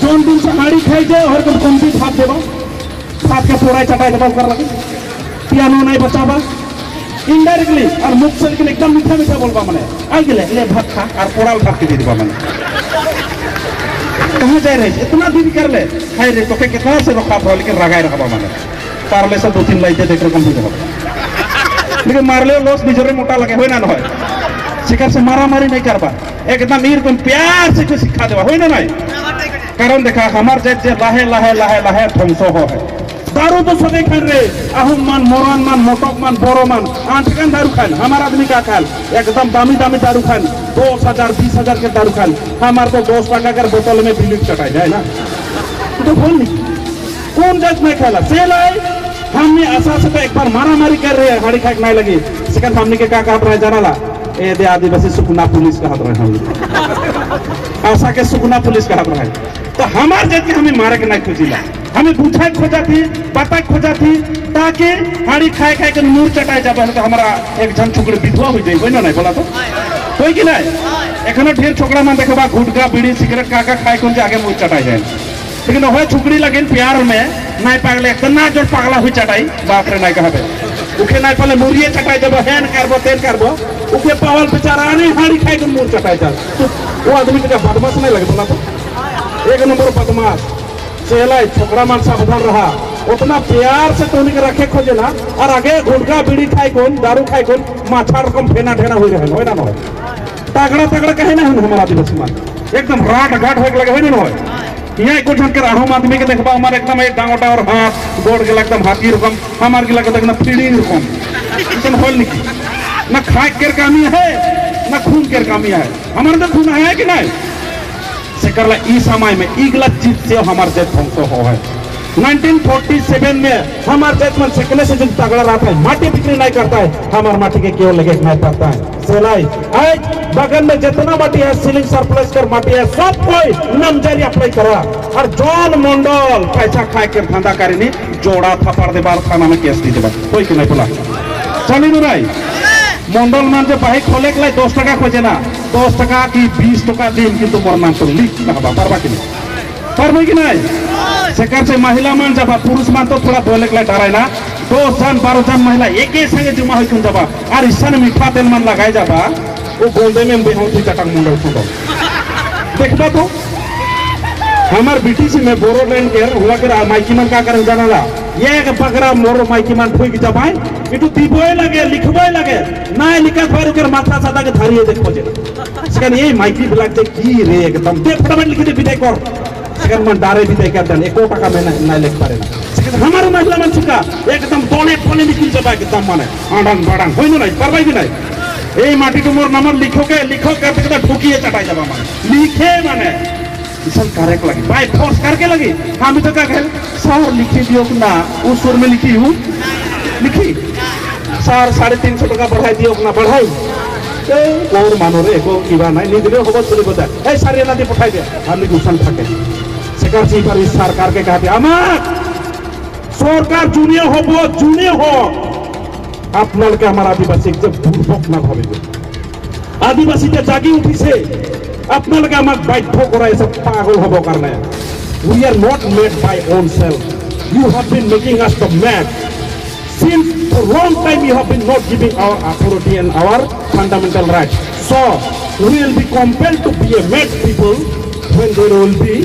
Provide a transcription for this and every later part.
Zone दिन से हाड़ी खाई जाए और कम भी भात देवा भात के पोड़ाई चटाई दबा कर लगे पियानो नहीं बचावा इनडायरेक्टली और मुख से लेकिन एकदम मीठा मीठा बोलबा मने आई गेले ले भात खा और पोड़ाल भात के दे देबा मने कहाँ जाए रहे इतना दिन कर ले खाई रे तो के कितना से रखा था लेकिन रगाई रखा मने पारले से 2-3 लाइटे देख रकम भी लेकिन मारले लॉस निजरे मोटा लगे होय ना न होय शिकार से मारा मारी नहीं करबा एकदम एकदम प्यार से कुछ सिखा देवा होय ना नहीं कारण देखा हमार जे लाहे लाहे लाहे लाहे ध्वंस हो है दारू तो सबे खान रे अहुम मान मोरान मान मोटक मान बोरो मान आंटकन दारू खान हमार आदमी का खाल एकदम दामी दामी दारू खान 10,000-20,000 के दारू खान हमार तो 10 टका कर बोतल में बिलिक चटाई जाए ना तो बोल नहीं कौन जात में खाला से लाई हमने आशा से तो एक बार मारा मारी कर रहे हैं हाड़ी खाक नहीं लगी सेकंड हमने के का रहा जाना ला ए दे आदिवासी सुकना पुलिस का हाथ रहे हम आशा के सुकना पुलिस का हाथ रहे तो हमार जात के हमें मारे के नहीं खोजिला हमें पूछा खोजा थी पता खोजा थी ताकि हाड़ी खाए खाए के नूर चटाई जाबे तो हमारा एक जन छोकरी विधवा हो जाए ना नहीं बोला तो कोई कि नहीं एखनो ढेर छोकरा मान देखबा गुटखा बीड़ी सिगरेट काका खाए कोन आगे मुंह चटाई जाए लेकिन वह छुकड़ी लगे प्यार में नहीं पागल इतना जो पागला हुई चटाई बाप रे नहीं कहबे उखे नहीं पहले मुरिये चटाई देबो हेन करबो तेन करबो उखे पावल बेचारा नहीं हाड़ी खाए के मुंह चटाई जा तो वो आदमी के बदमाश नहीं लगे बोला तो एक नंबर बदमाश चला छोकरा मान सावधान रहा उतना प्यार से तो उन्हीं के रखे खोजे ना और आगे गुटखा बीड़ी खाए कौन दारू खाए कौन माथा रकम फेना ढेना हुई रहे होय ना न तगड़ा तगड़ा कहे ना हमारा आदिवासी मान एकदम राट घाट होके लगे होय ना होय यहाँ कुछ हटकर हम आदमी के देखबा हमारे एकदम एक डांगोटा और हाथ गोड़ के एकदम हाथी रकम हमारे के लगता एकदम पीड़ी रकम एकदम होल निकली ना खाए के कामी है ना खून के कामी है हमारे तो खून है कि नहीं से करला ई समय में ईगला चीज से हमारे देश ध्वंस हो है 1947 में हमारे देश में सेकले से जो तगड़ा रहता है माटी बिक्री नहीं करता है हमारे माटी के केवल लगे नहीं पड़ता है सेलाई आज बगल में जितना माटी है सीलिंग सरप्लस कर माटी है सब कोई नामजारी अप्लाई करा और जॉन मंडल पैसा खाए के धंधा करेनी जोड़ा थप्पड़ दे बार थाना में केस दी दे कोई कि नहीं बोला चली नहीं मंडल मान जो बाइक खोले के लिए 10 टका खोजे ना 10 टका की 20 टका दिन किंतु मोर नाम तो लिख कहबा परबा कि नहीं परबा कि नहीं सेकर से महिला मान जाबा पुरुष मान तो थोड़ा बोले के लिए डराय ना 10 जन 12 जन महिला एक ही संगे जमा होइकन जाबा और इसन मीठा तेल मन लगाए जाबा वो गोंदे में बेहोती चटक मुंडल फुटो देखबा तो हमार बीटीसी में बोरोलैंड के हुआ कर माइकी मन का करन जानाला ये एक बकरा मोर माइकी मन ठुई जबाय इटू दीबोय लगे लिखबोय लगे ना लिखा थोर कर माथा सादा के धारिए देखो जे सकन ये माइकी ब्लैक जे की रे एकदम दे फटाफट लिख दे विदाई कर सकन मन डारे विदाई कर दन एको टका में ना लिख पारे ना सकन हमार महिला मन सुका एकदम दोने फोने निकल जबा एकदम माने आडन बडन होइनो नहीं परवाई भी नहीं ए माटी तो मोर नंबर लिखो के तो ठुकिए चटाई जबा माने लिखे माने इसन करे के लगी बाय फोर्स करके लगी हम तो का कहल सर लिखी दियो ना उस सुर में लिखी हूँ लिखी सर 350 टका बढ़ाई दियो ना बढ़ाई और मानो रे को की बात नहीं दिले होबो चली बता ए सर ये नदी पठाई दे हमने गुसन থাকে सेकर सी पर इस सरकार के कहते আমার सरकार जूनियर होबो जूनियर हो আপনার के हमारा आदिवासी जब बुर्बक ना भावे आदिवासी के जागी उठी से अपना लगा मत बाध्य करा ऐसा पागल होबो करना we are not made by own self you have been making us the mad since for long time you have been not giving our authority and our fundamental rights so we will be compelled to be a mad people when there will be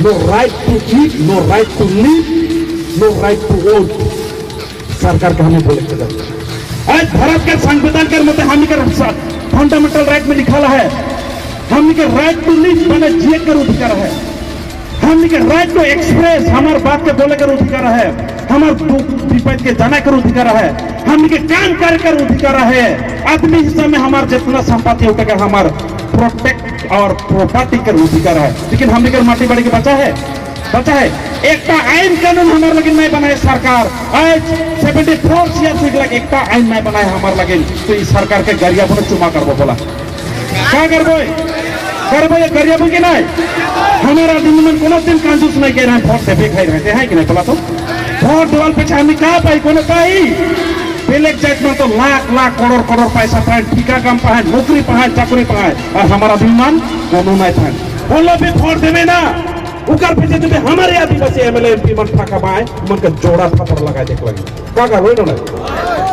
no right to eat no right to live no right to vote सरकार का हमें बोले के आज भारत के संविधान के मते हम के फंडामेंटल राइट में लिखा है हमने के राइट टू लिव माने जिए कर अधिकार है हमने के राइट टू एक्सप्रेस हमारे बात के बोले कर अधिकार है हमारे दुख विपद के जाने कर अधिकार है हमने के काम करे कर अधिकार है आदमी हिस्सा में हमारे जितना संपत्ति होता है हमारे प्रोटेक्ट और प्रॉपर्टी कर अधिकार है लेकिन हमने के माटी बाड़ी के बचा है एक आईन कानून हमारे लगे नहीं बनाए सरकार आज 74 ईयर से लगे एक आईन नहीं बनाए हमारे लगे तो इस सरकार के गरिया पर चुमा करबो बोला क्या करबो ये गरिया पर के नहीं हमारा दिन में कोनो दिन कांजूस नहीं कह रहे हैं वोट देवे खाई रहते हैं कि नहीं बोला तो वोट देवाल पे हमें कहा पाई कोनो पाई पहले जात में तो लाख करोड़ पैसा पाए ठीका काम पाए नौकरी पाए चाकरी पाए और हमारा दिन मन कोनो नहीं पाए बोलो भी वोट देवे ना उकर पीछे जब हमारे आदिवासी एमएलए एमपी मन ठाका बाय मन के जोड़ा थप्पड़ लगा देख लगी का होई न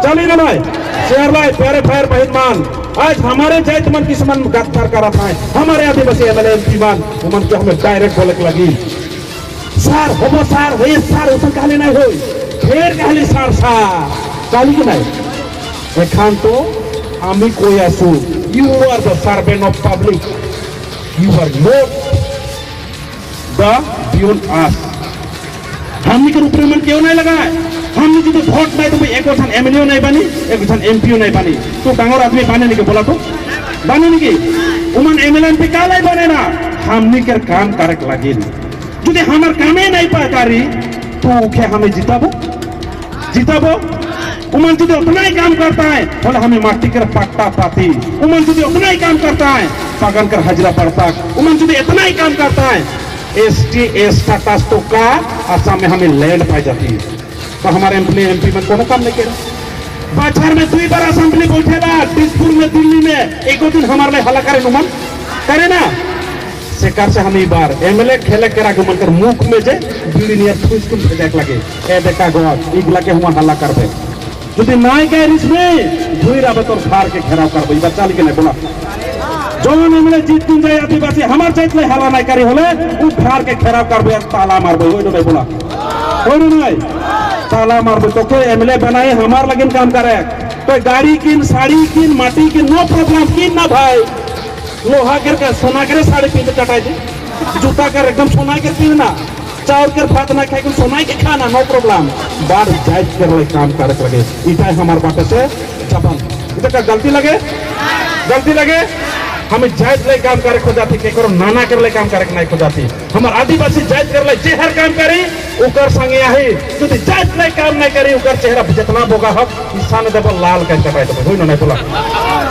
चली न नहीं शेयर लाई प्यारे फायर बहिमान आज हमारे जात मन किसमन गद्दार करत है हमारे आदिवासी एमएलए एमपी मन मन के हमें डायरेक्ट बोले लगी सर होबो सर होई सर उसन कहले नहीं होई फेर कहली सर सर कहली कि नहीं एखान तो आमी कोई आसू you are the servant of public you are not the beyond us हमनी के ऊपर मन क्यों नहीं लगा है हमनी जो वोट नहीं तो एक वर्षन एमएलए नहीं बनी एक वर्षन एमपी नहीं बनी तो डांगर आदमी बने नहीं के बोला तो बने नहीं की उमन एमएलए एमपी का नहीं बने ना हमनी के काम करक लगे यदि हमार कामे नहीं पाकारी तो क्या हमें जिताबो उमन यदि उतना ही काम करता है बोले हमें माटी कर पट्टा पाती उमन यदि उतना ही काम करता है पगन कर हजरा पड़ता उमन यदि इतना ही काम करता है एसटी स्टेटस तो का आसाम में हमें लैंड पाई जाती है तो हमारे एमपी में कोनो काम नहीं किया बाजार में 2 बार असेंबली बैठेला दिसपुर में दिल्ली में एक दिन हमारे लिए हल्ला करे नुमन करे ना सरकार से हम बार एमएलए खेले करा के मन कर मुख में जे बीड़ी नियर फुस कुल भेजक लगे ए देखा गोवा इगला के हम हल्ला करबे यदि नाय के रिस में धुई राबे तो फार के घेराव करबे बच्चा लेके नहीं बोला जोन एमएलए जीत दिन जाए आदिवासी हमार जात ले हल्ला नहीं करी होले उ फार के घेराव करबे ताला मारबे होई नहीं बोला होई नहीं ताला मारबे तो कोई एमएलए बनाए हमार लगन काम करे कोई गाड़ी किन साड़ी किन माटी किन नो प्रॉब्लम किन ना भाई लोहा कर सोना करे साड़ी पीन चटाई दे जूता कर एकदम सोना के पीना चावल कर भात ना खाए सोना के खाना नो प्रॉब्लम बार जायज कर ले काम करे लगे इटा हमार बाटे से जबन इटा का गलती लगे हमें जायज ले काम करे खो जाती के करो नाना कर ले काम करे नहीं खो जाती हमार आदिवासी जायज कर ले जे हर काम करी उकर संगे आही यदि जायज ले काम नहीं करी उकर चेहरा जितना बोगा हक इंसान देब लाल कर चटाई देब होई नहीं बोला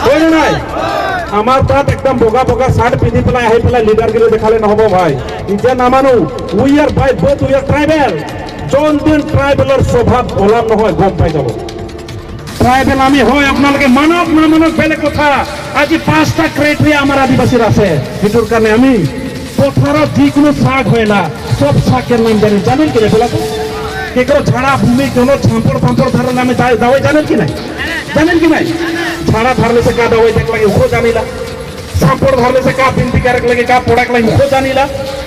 होई नहीं हमार बात एकदम बोगा बोगा साड़ पीधी पला है पला लीडर के लिए दिखाले न होबो भाई इजे ना मानो we are by both we are tribal zone दिन ट्राइबलर स्वभाव बोला न होय गम पाई जाबो ट्राइबल আমি হয় আপনাদের মানব না মানব বেলে কথা আজি 5টা ক্রাইটেরিয়া আমার আদিবাসীর আছে এটার কারণে আমি পথার যে কোনো শাক হয়লা সব শাকের নাম জানেন কি বলা তো কে করো ঝাড়া ভূমি কোনো ছাম্পড় পাম্পড় ধরে নামে দাওয়াই জানেন কি নাই झाड़ा धरने से का दवाई देख लगे वो जानीला सांपोड़ धरने से का बिनती करक लगे का पोड़क लगे वो जानीला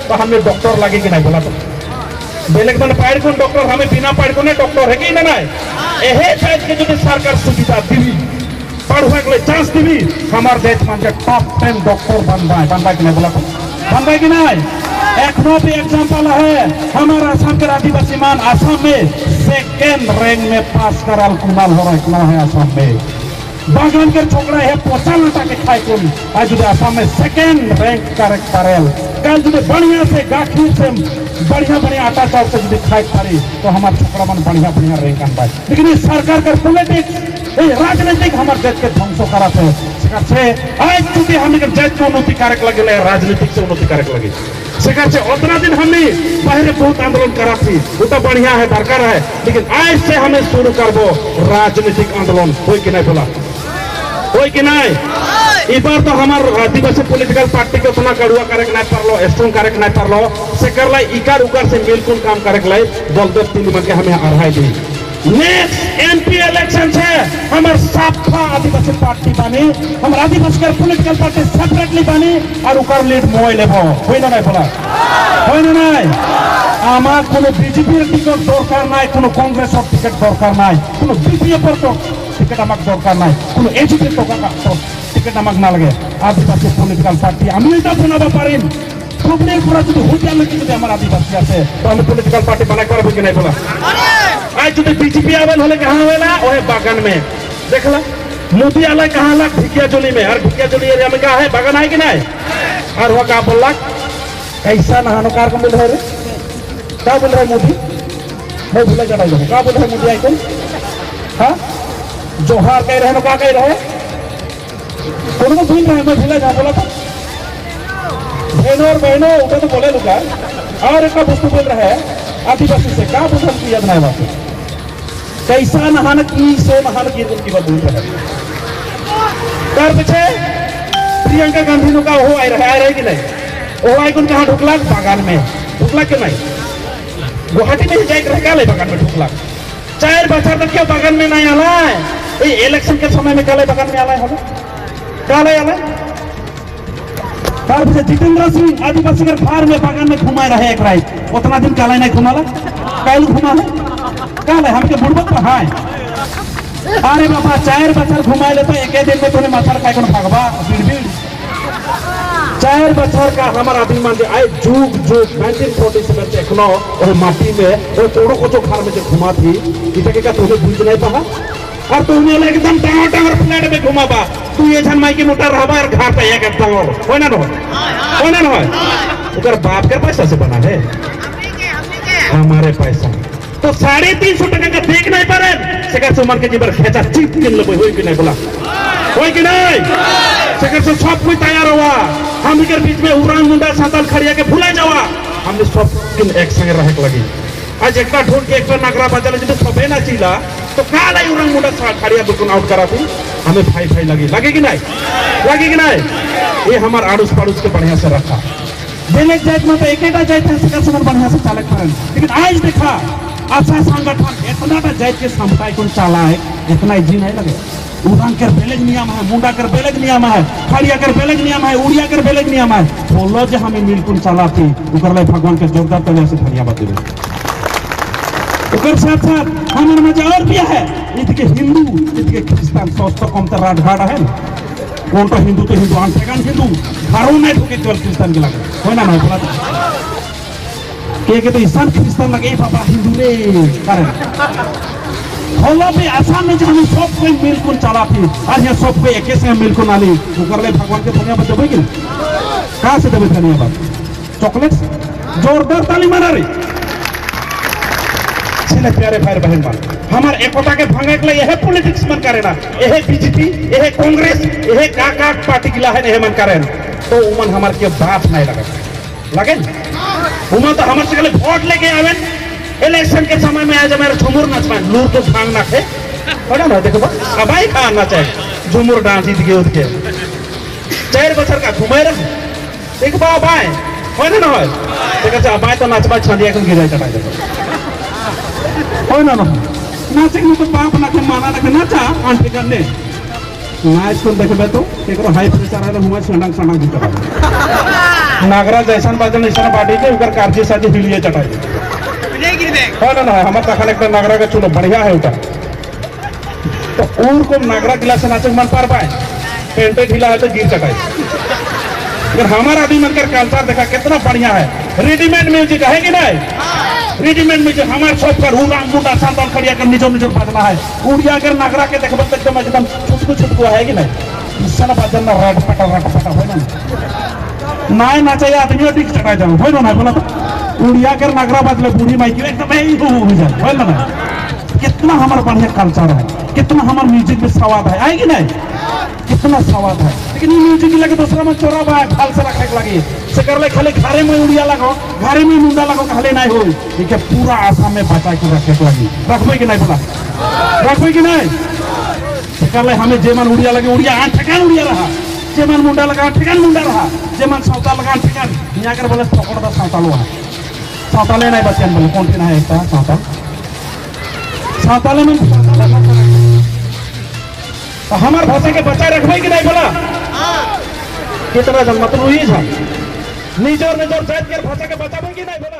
तो हमें डॉक्टर लगे कि नहीं बोला तो बेलेग मन पाड़ कोन डॉक्टर हमें बिना पाड़ कोने डॉक्टर है कि ना एहे साइज के जो सरकार सुविधा दिवी पढ़वा के लिए चांस दिवी हमार देश मान के टॉप 10 डॉक्टर बनबा कि नहीं बोला तो बनबा कि नहीं एक नो भी एग्जांपल है हमारा आसाम के आदिवासी मान आसाम में सेकंड रैंक में पास करल कुमाल हो रहा है आसाम में बागान के छोकरा है पोसा लटा के खाए कोन आज जो आसाम में सेकंड रैंक करेक्ट करेल कल जो बढ़िया से गाखी से बढ़िया आटा चावल से जो खाए पारी तो हमार छोकरा मन बढ़िया रैंक आन पाए लेकिन ये सरकार का पॉलिटिक्स ये राजनीतिक हमार देश के ध्वंस करा से आज चूंकि हमें देश को उन्नति कारक लगे राजनीतिक से उन्नति कारक लगे सरकार से उतना दिन हमने पहले बहुत आंदोलन करा थी वो तो बढ़िया है दरकार है लेकिन आज से हमें शुरू कर दो राजनीतिक आंदोलन कोई कि नहीं बोला कोई कि नहीं इस बार तो हमारे आदिवासी पॉलिटिकल पार्टी को उतना कड़ुआ करे नहीं पारलो स्ट्रॉन्ग करे नहीं पारलो से कर लाई इकार उकार से मिलकुल काम करे लाई दल 3 मन के हमें अढ़ाई दी नेक्स्ट एमपी इलेक्शन है हमारे साफा आदिवासी पार्टी बनी हम आदिवासी का पॉलिटिकल पार्टी सेपरेटली बनी और उकार लीड मोबाइल लेबो होई ना नहीं बोला होई ना नहीं আমার কোনো বিজেপির টিকিট দরকার নাই কোনো কংগ্রেসের টিকিট দরকার নাই কোনো বিপিএফের টিকিট আমার দরকার নাই কোনো এজিপির টিকিট আমার না লাগে আদিবাসী পলিটিক্যাল পার্টি আমি এটা বানাবো পারিম প্রবলেম পুরো যদি হোটেলে যদি আমার আদিবাসী আছে তো আমি পলিটিক্যাল পার্টি বানাই করব কি নাই বলা आज जो बीजेपी आवेल होले कहाँ होएला ओहे बागान में देखला मोदी आला कहाँ ला भिकियाजोली में और भिकियाजोली एरिया में क्या है बागान है कि नहीं और वो क्या बोल कैसा नहानो कार को मिल रहा है क्या बोल रहा है मोदी मैं भूला जा रहा हूँ क्या बोल रहा है मोदी आइकन हाँ जोहार कह रहे हैं क्या कह रहे कौन को भूल रहे हैं मैं भूला जा बोला था बहनों और बहनों उधर तो बोले लुका और एक वस्तु बोल रहा है आदिवासी से क्या बुझल की याद नहीं बात कैसा नहान की सो नहान की उनकी बात बोल रहा है कर पीछे प्रियंका गांधी का हो आ रहे कि नहीं वो आई कहाँ ढुकला बागान में ढुकला क्यों नहीं? गुवाहाटी में जाए काले बगान में ढुकला 4 बच्चा तक क्यों बगान में नहीं आला है? इलेक्शन के समय में काले बगान में आला है काले आला जितेंद्र सिंह आदिवासी के फार में बगान में घुमा रहे एक रात उतना दिन काले नहीं घुमाला काल घुमा काले हमके बुड़बक हाय अरे बाबा 4 बच्चा घुमा ले तो एक दिन में तूने माथा का भागवा भीड़ 4 बच्चा का हमारा अभिमान आए जुग जुग 1947 से एखनो और माटी में और तोड़ो को जो घर में जो घुमा थी इतने का तूने बुझ नहीं पाहा और तूने एकदम टांगर फ्लैट में घुमा बा तू ये जन माई के मोटा रहबा और घर पे एक टांगर होय ना उकर बाप के पैसा से बना है हमारे पैसा तो 350 टका का देख नहीं पारे सेकर से मन के जीवर खेचा चिप के लेबे होय कि नहीं बोला होय कि नहीं सेकर से सब कोई तैयार हुआ हम इकर बीच में उरांग मुंडा साताल खड़िया के भूला जावा हमने सब एक संग रहे लगी आज एकटा ढोल के एकटा नगरा बजल जब सबे ना चिला तो काल आई उरांग मुंडा खड़िया बिल्कुल आउट करा थी हमें भाई लगे कि नहीं ये हमार आड़ोस पड़ोस के बढ़िया से रखा बेलेग जात में तो एक जात सेकर से बढ़िया से चालक करन लेकिन आज देखा अच्छा संगठन इतना जात के समताय को चला है इतना इजी नहीं लगे उड़ान कर बेलेग नियम है मुंडा कर बेलेग नियम है खड़िया कर बेलेग नियम है उड़िया कर बेलेग नियम है बोलो जे हमें मिलकुल चलाती उकर ले भगवान के जोरदार तले से धन्यवाद देबे उकर साथ साथ हमारे में और भी है इतके हिंदू इतके क्रिश्चियन सोचतो कम त राजघाट है कौन तो हिंदू अंतगान हिंदू घरों में ढुके केवल क्रिश्चियन के लगे होय ना बोला के तो ईसान क्रिश्चियन लगे बाबा हिंदू रे कारण होला पे आसाम में हम सब कोई मिलकुल चलाती और ये सब कोई एके से मिलकुल नाली उकर ले भगवान के धन्यवाद देबे कि कहां से देबे धन्यवाद चॉकलेट जोरदार ताली मारा रे चले प्यारे भाई बहन बा हमार एकता के भांगे के लिए यह पॉलिटिक्स मन करे ना यह बीजेपी यह कांग्रेस यह का पार्टी गिला है नहीं मन करे तो उमन हमार के बात नहीं लगे उमन तो हमार से वोट लेके आवे इलेक्शन के समय में आज हमारे झुमुर नाचवा लूर तो भांग ना थे बड़ा ना देखो अब आई खा नाचे झुमुर डांस जीत के उठ के 4 बच्चा का घुमाए रख देख बाप आए होय ना होय देखा अब आए तो नाचवा छंदिया के गिराई चढ़ा दे होय ना नाचे में तो बाप ना के माना ना के नाचा आंटी करने नाच को देखबे तो एकरो हाई प्रेशर है हुआ सडंग जीता नागरा जैसन बाजन ऐसा बाटी के उकर कार्जी साजी हिलिए चटाई ना हमारे तखन एक नागरा का चुनो बढ़िया है उठा तो उर को नागरा गिला से नाचे मन पार पाए पेंटे ढीला है तो गिर चटाई अगर हमारा आदमी मन कर कल्चर देखा कितना बढ़िया है रेडीमेड म्यूजिक है कि नहीं रेडीमेड म्यूजिक हमारे सब का रूरा मुंडा साताल खड़िया कर निजो बजना है उड़िया कर नागरा के देखबे तो एकदम छुटकू है कि नहीं इससे बजन ना रट पटा हो ना नाचे आदमी डिक चटा जाओ हो ना बोला तो उड़िया कर नागरा बजले बूढ़ी माई की एकदम ही हो जाए हो ना कितना हमारा बढ़िया कल्चर है कितना हमारा म्यूजिक में स्वाद है आएगी नहीं कितना स्वाद है लेकिन ये म्यूजिक लगे दूसरा में चोरा बा खाल से रखे लगी से कर ले खाली घरे में उड़िया लगाओ घरे में मुंडा लगाओ खाली नहीं हो ये पूरा आसाम में बचा के रखे लगी रखबे कि नहीं बोला रखबे कि नहीं से कर ले हमें जेमन उड़िया लगे उड़िया आठ ठिकान उड़िया रहा जेमन मुंडा लगा ठिकान मुंडा रहा जेमन सावता लगा ठिकान यहाँ कर बोले पकड़ दा सावतालो है सावताले नहीं बचन बोले कौन है एक सावताले में तो हमारे भाषा के बचाए रखबे कि नहीं बोला कितना जन्म मतलब निजोर जात के भाषा के बचाबे कि नहीं बोला।